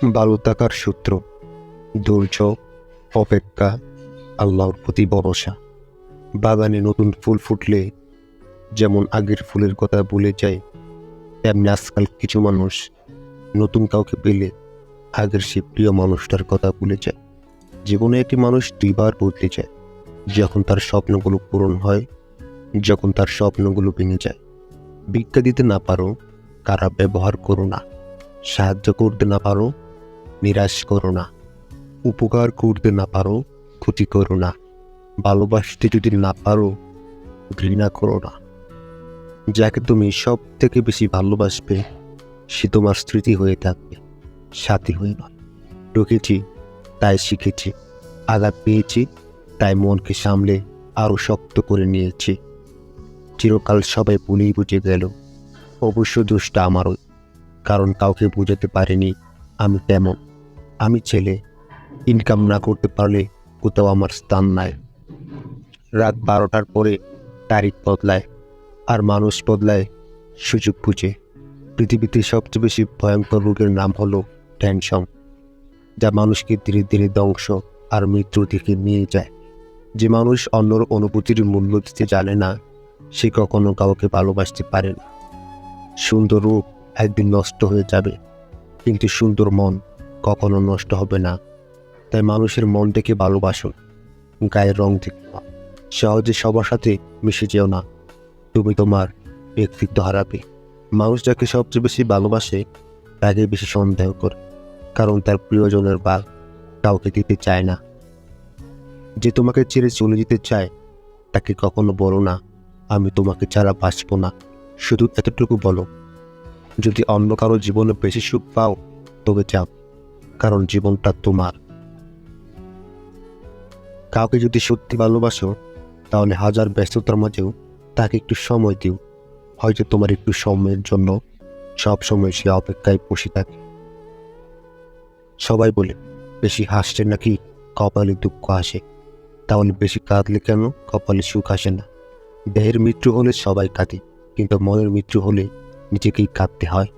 ভালো থাকার সূত্র: ধৈর্য, অপেক্ষা, আল্লাহর প্রতি ভরসা। বাগানে নতুন ফুল ফুটলে যেমন আগের ফুলের কথা ভুলে যায়, তেমনি আজকাল কিছু মানুষ নতুন কাউকে পেলে আগের সে প্রিয় মানুষটার কথা ভুলে যায়। জীবনে একটি মানুষ দুইবার বদলে যায়: যখন তার স্বপ্নগুলো পূরণ হয়, যখন তার স্বপ্নগুলো ভেঙে যায়। ভিক্ষা দিতে না পারো, খারাপ ব্যবহার করো না। সাহায্য করতে না পারো, নিরাশ করো না। উপকার করতে না পারো, ক্ষতি করো না। ভালোবাসতে যদি না পারো, ঘৃণা করো না। যাকে তুমি সব থেকে বেশি ভালোবাসবে সে তোমার স্মৃতি হয়ে থাকবে, সাথী হয়ে নয়। ঠকেছি তাই শিখেছি, আঘাত পেয়েছি তাই মনকে সামলে আরও শক্ত করে নিয়েছি। চিরকাল সবাই ভুলেই বুঝে গেল, অবশ্য দোষটা আমারও, কারণ কাউকে বোঝাতে পারিনি আমি কেমন। আমি ছেলে, ইনকাম না করতে পারলে কোথাও আমার স্থান নাই। রাত 12টার পরে তারিখ বদলায়, আর মানুষ বদলায় সুযোগ বুঝে। পৃথিবীতে সবচেয়ে বেশি ভয়ঙ্কর রোগের নাম হলো টেনশন, যা মানুষকে ধীরে ধীরে ধ্বংস আর মৃত্যুর দিকে নিয়ে যায়। যে মানুষ অন্যর অনুভূতির মূল্য দিতে জানে না, সে কখনো কাউকে ভালোবাসতে পারে না। সুন্দর রূপ একদিন নষ্ট হয়ে যাবে, কিন্তু সুন্দর মন কখনো নষ্ট হবে না। তাই মানুষের মন থেকে ভালোবাসুন, গায়ের রং থেকে না। সহজে সবার সাথে মিশে যেও না, তুমি তোমার ব্যক্তিত্ব হারাবে। মানুষ যাকে সবচেয়ে বেশি ভালোবাসে তাকে বেশি সন্দেহ করে, কারণ তার প্রিয়জনের ভাগ কাউকে দিতে চায় না। যে তোমাকে ছেড়ে চলে যেতে চায় তাকে কখনো বলো না আমি তোমাকে ছাড়া বাঁচব না। শুধু এতটুকু বলো, যদি অন্য কারো জীবনে বেশি সুখ পাও তবে যাও, কারণ জীবনটা তোমার। কাউকে যদি সত্যি ভালোবাসো তাহলে হাজার ব্যস্ততার মাঝেও তাকে একটু সময় দিও। হয়তো তোমার একটু সময়ের জন্য সব সময় সে অপেক্ষায় বসে থাকে। সবাই বলে বেশি হাসলে নাকি কপালে দুঃখ আসে, তাহলে বেশি কাঁদলে কেন কপালে সুখ আসে না? দেহের মৃত্যু হলে সবাই কাঁদে, কিন্তু মনের মৃত্যু হলে নিজেকেই কাঁদতে হয়।